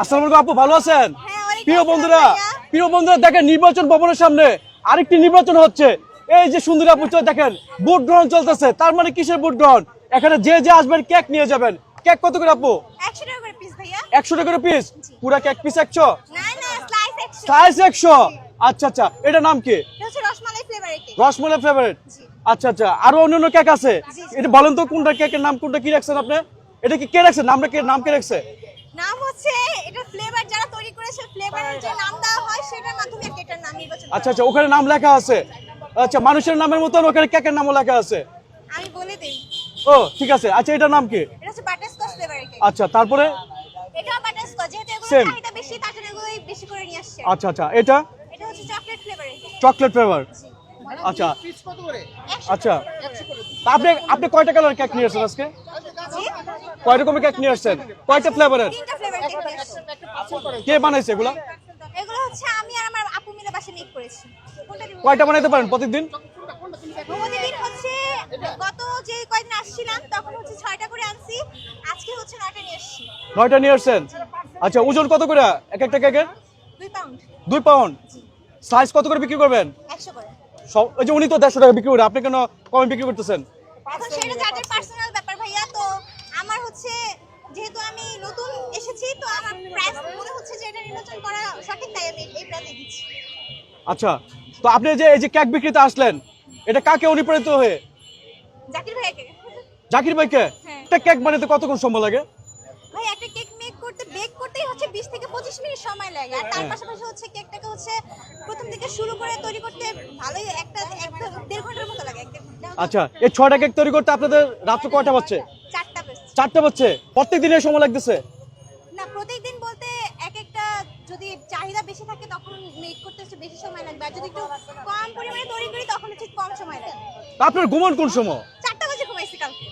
আসসালামু আলাইকুম আপু, ভালো আছেন? হ্যাঁ, প্রিয় বন্ধুরা দেখেন, নির্বাচন ভবনের সামনে আরেকটি নির্বাচন হচ্ছে। এই যে সুন্দরী আপু দেখেন, ভোট গ্রহণ চলতেছে। তার মানে কিসের ভোট গ্রহণ? এখানে যে যে আসবেন কেক নিয়ে যাবেন। কেক কত করে আপু? 100 টাকা করে পিস ভাইয়া। 100 টাকা করে পিস? পুরা কেক পিস 100? না না, স্লাইস 100। স্লাইস 100? আচ্ছা আচ্ছা, এটা নাম কি? এটা হচ্ছে রসমালাই ফ্লেভারের কেক। রসমালাই ফেভারিট? জি। আচ্ছা আচ্ছা, আরো অন্যান্য কেক আছে? জি, জি। এটা বলেন তো কোনটা কেকের নাম, কোনটা কি রাখছেন আপনি? এটা কি কে রাখছেন? নাম কে রাখছে? নাম হচ্ছে এটা ফ্লেভার যারা তৈরি করেছে, ফ্লেভারের যে নাম দেওয়া হয় সেটার মাধ্যমে কেকটার নাম নির্বাচন করা আচ্ছা আচ্ছা, ওখানে নাম লেখা আছে। আচ্ছা, মানুষের নামের মতন ওখানে কেকের নামও লেখা আছে। হয়। আমি বলে দেই, ও ঠিক আছে। আচ্ছা, এটার নাম কি? এটা হচ্ছে বাটারস্কচ ফ্লেভারের কেক। আচ্ছা, তারপরে? এটা বাটারস্কচ, যেহেতু এগুলো Same. চাহিদা বেশি তার জন্য এগুলোই বেশি করে নিয়ে আসছে। আচ্ছা আচ্ছা, এটা এটা হচ্ছে চকলেট ফ্লেভারের কেক। Chocolate flavour? জি। আচ্ছা 100 আচ্ছা, তা আপনি কয়টা কালার কেক নিয়ে আসছেন আজকে? জি। কয় রকমের কেক নিয়ে আসছেন? কয়টা ফ্লেভারের? 3টা ফ্লেভার কেক নিয়ে আসছে। কে বানাইছে এগুলা? এগুলো হচ্ছে আমি আর আমার আপু মিলে বাসায় মেক করেছি। কোনটা দিব? কয়টা বানাইতে পারেন প্রতিদিন? প্রতিদিন হচ্ছে গত যে কয়েকদিন আসছিলাম তখন হচ্ছে 6টা করে আনছি, আজকে হচ্ছে 9টা নিয়ে এসেছি। 9টা নিয়ে আসছেন? আচ্ছা, ওজন কত করে এক একটা কেকের? 2 পাউন্ড। 2 পাউন্ড? সাইজ কত করে বিক্রি করবেন? 100 করে। সব ওই যে উনি তো 150 টাকা বিক্রি করে, আপনি কেন কমে বিক্রি করতেছেন? এখন সেটা যাদের পার্সোনাল ব্যাপার ভাইয়া, তো আমার হচ্ছে যেহেতু আমি নতুন এসেছি তো আমার প্রাইস মনে হচ্ছে যে এটা নির্বাচন করা সঠিক, তাই আমি এই প্রাইসে দিচ্ছি। আচ্ছা, তো আপনি যে এই যে কেক বিক্রিতে আসলেন, এটা কাকে অনুপ্রাণিত হয়ে? জাকির ভাইয়াকে। জাকির ভাইকে? হ্যাঁ। একটা কেক বানাতে কতক্ষণ সময় লাগে? ভাই একটা কেক মেক করতে বেক করতেই হচ্ছে 20 থেকে 25 মিনিট সময় লাগে, আর তার পাশাপাশি হচ্ছে কেকটাকে হচ্ছে প্রথম থেকে শুরু করে তৈরি করতে ভালোই একটা 1.5 ঘন্টার মতো লাগে। 1.5 ঘন্টা। আচ্ছা, এই 6টা কেক তৈরি করতে আপনাদের রাত্র কয়টা বাজছে? 4টা বেশ। 4টা বাজছে? প্রত্যেক দিনের সময় লাগতেছে? না, প্রত্যেকদিন বলতে এক একটা যদি চাহিদা বেশি থাকে তখন মেক করতে হচ্ছে বেশি সময় লাগবে, আর যদি একটু কম পরিমাণে তৈরি করি তখন হচ্ছে কম সময় লাগে। তা আপনার ঘুমান কোন সময়? 4টা বাজে ঘুমাইছি কালকে।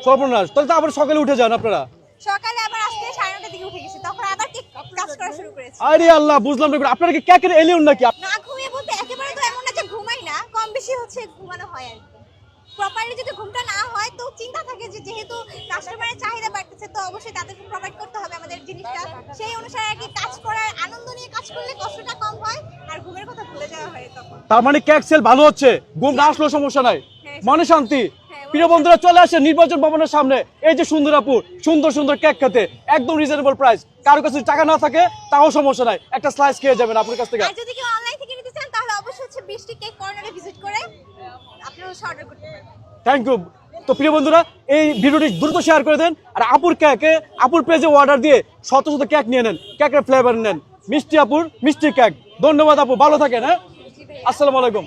সর্বনাশ, তাহলে তো আবার সকালে উঠে যান আপনারা? সকালে আবার আজকে 9:30 দিকে উঠে গেছি, তখন আবার কেক কাজ করা শুরু করেছি। আরে আল্লাহ, বুঝলাম না, আপনারা কি কেকের এলিয়ন নাকি? না ঘুমিয়ে বলতে একেবারে তো এমন না যে ঘুমাই না, কম বেশি হচ্ছে ঘুমানো হয় আর কি। প্রপারলি যদি ঘুমটা না হয় তো চিন্তা থাকে যে যেহেতু কাস্টমারের চাহিদা বাড়তেছে তো অবশ্যই তাদেরকে প্রোভাইড করতে হবে আমাদের জিনিসটা, সেই অনুসারে আর কি কাজ করার আনন্দ নিয়ে কাজ করলে কষ্টটা কম হয় আর ঘুমের কথা ভুলে যাওয়া হয় তখন। তার মানে কেক সেল ভালো হচ্ছে, ঘুম না আসলেও সমস্যা নাই, হ্যাঁ, মনে শান্তি। হ্যাঁ, প্রিয় বন্ধুরা, চলে আসে নির্বাচন ভবনের সামনে এই যে সুন্দরাপুর সুন্দর সুন্দর কেক খেতে, একদম রিজনেবল প্রাইস। কারো কাছে যদি টাকা না থাকে তাও সমস্যা নাই, একটা স্লাইস খেয়ে যাবেন আপনার কাছ থেকে। আর যদি কেউ অনলাইন থেকে নিতে চান তাহলে অবশ্যই হচ্ছে 20টি কেক কর্নারে ভিজিট করে আপনারা অর্ডার করতে পারেন। Thank you. তো প্রিয় বন্ধুরা, এই ভিডিওটি দ্রুত শেয়ার করে দেন, আর আপুর পেজে অর্ডার দিয়ে শত শত কেক নিয়ে নেন, কেকের ফ্লেভার নেন। মিষ্টি আপুর মিষ্টি কেক। ধন্যবাদ আপু, ভালো থাকেন। হ্যাঁ, আসসালামু আলাইকুম।